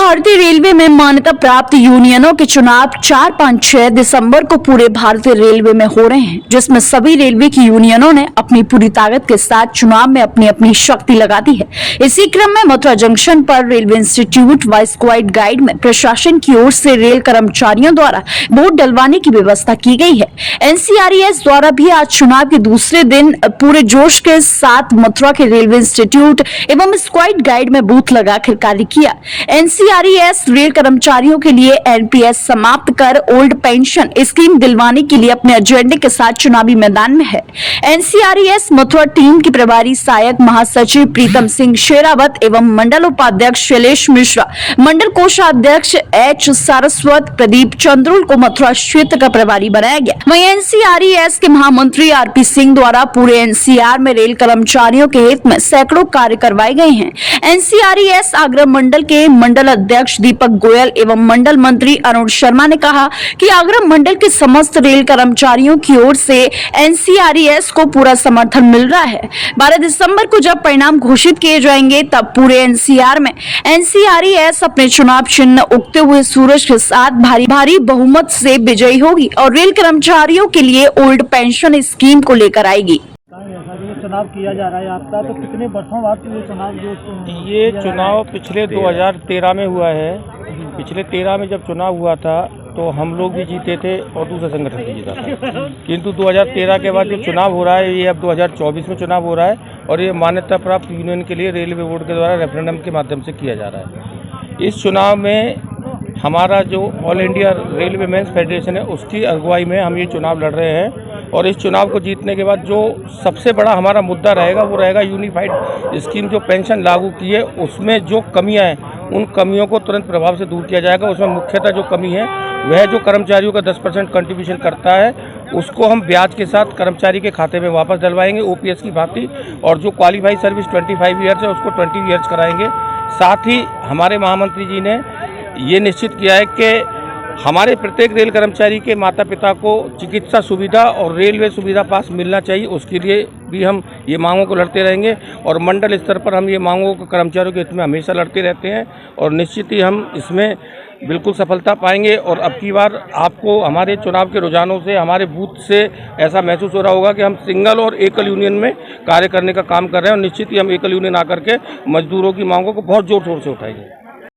भारतीय रेलवे में मान्यता प्राप्त यूनियनों के चुनाव 4, 5, 6 दिसंबर को पूरे भारतीय रेलवे में हो रहे हैं, जिसमें सभी रेलवे की यूनियनों ने अपनी पूरी ताकत के साथ चुनाव में अपनी अपनी शक्ति लगा दी है। इसी क्रम में मथुरा जंक्शन पर रेलवे इंस्टीट्यूट व स्क्वाड गाइड में प्रशासन की ओर से रेल कर्मचारियों द्वारा वोट डलवाने की व्यवस्था की गई है। NCRES द्वारा भी आज चुनाव के दूसरे दिन पूरे जोश के साथ मथुरा के रेलवे इंस्टीट्यूट एवं स्क्वाड गाइड में बूथ लगाकर कार्य किया। NCRES रेल कर्मचारियों के लिए NPS समाप्त कर ओल्ड पेंशन स्कीम दिलवाने के लिए अपने एजेंडे के साथ चुनावी मैदान में है। NCRES मथुरा टीम की प्रभारी सहायक महासचिव प्रीतम सिंह शेरावत एवं मंडल उपाध्यक्ष शैलेश मिश्रा, मंडल कोषाध्यक्ष H सारस्वत प्रदीप चंद्रुल को मथुरा क्षेत्र का प्रभारी बनाया गया। वहीं NCRES के महामंत्री RP सिंह द्वारा पूरे NCR में रेल कर्मचारियों के हित में सैकड़ों कार्य करवाए गए हैं। NCRES आगरा मंडल के मंडल अध्यक्ष दीपक गोयल एवं मंडल मंत्री अरुण शर्मा ने कहा कि आगरा मंडल के समस्त रेल कर्मचारियों की ओर से NCRES को पूरा समर्थन मिल रहा है। 12 दिसंबर को जब परिणाम घोषित किए जाएंगे तब पूरे NCR में NCRES अपने चुनाव चिन्ह उगते हुए सूरज के साथ भारी बहुमत से विजयी होगी और रेल कर्मचारियों के लिए ओल्ड पेंशन स्कीम को लेकर आएगी। चुनाव किया जा रहा है आपका, तो कितने वर्षों बाद ये चुनाव पिछले 2013 में हुआ है। पिछले 13 में जब चुनाव हुआ था तो हम लोग भी जीते थे और दूसरा संगठन भी जीता था, किंतु 2013 के बाद जब चुनाव हो रहा है, ये अब 2024 में चुनाव हो रहा है और ये मान्यता प्राप्त यूनियन के लिए रेलवे बोर्ड के द्वारा रेफरेंडम के माध्यम से किया जा रहा है। इस चुनाव में हमारा जो all India railway men's federation है उसकी अगुवाई में हम ये चुनाव लड़ रहे हैं और इस चुनाव को जीतने के बाद जो सबसे बड़ा हमारा मुद्दा रहेगा वो रहेगा यूनिफाइड स्कीम जो पेंशन लागू की है उसमें जो कमियां हैं उन कमियों को तुरंत प्रभाव से दूर किया जाएगा। उसमें मुख्यतः जो कमी है वह जो कर्मचारियों का 10% कंट्रीब्यूशन करता है उसको हम ब्याज के साथ कर्मचारी के खाते में वापस डलवाएंगे OPS की भांति, और जो क्वालिफाई सर्विस 25 ईयर्स है उसको 20 ईयर्स कराएंगे। साथ ही हमारे महामंत्री जी ने ये निश्चित किया है कि हमारे प्रत्येक रेल कर्मचारी के माता पिता को चिकित्सा सुविधा और रेलवे सुविधा पास मिलना चाहिए। उसके लिए भी हम ये मांगों को लड़ते रहेंगे और मंडल स्तर पर हम ये मांगों को कर्मचारियों के हित में हमेशा लड़ते रहते हैं और निश्चित ही हम इसमें बिल्कुल सफलता पाएंगे। और अब की बार आपको हमारे चुनाव के रुझानों से, हमारे बूथ से ऐसा महसूस हो रहा होगा कि हम सिंगल और एकल यूनियन में कार्य करने का काम कर रहे हैं और निश्चित ही हम एकल यूनियन आकर के मजदूरों की मांगों को बहुत जोर शोर से उठाएंगे।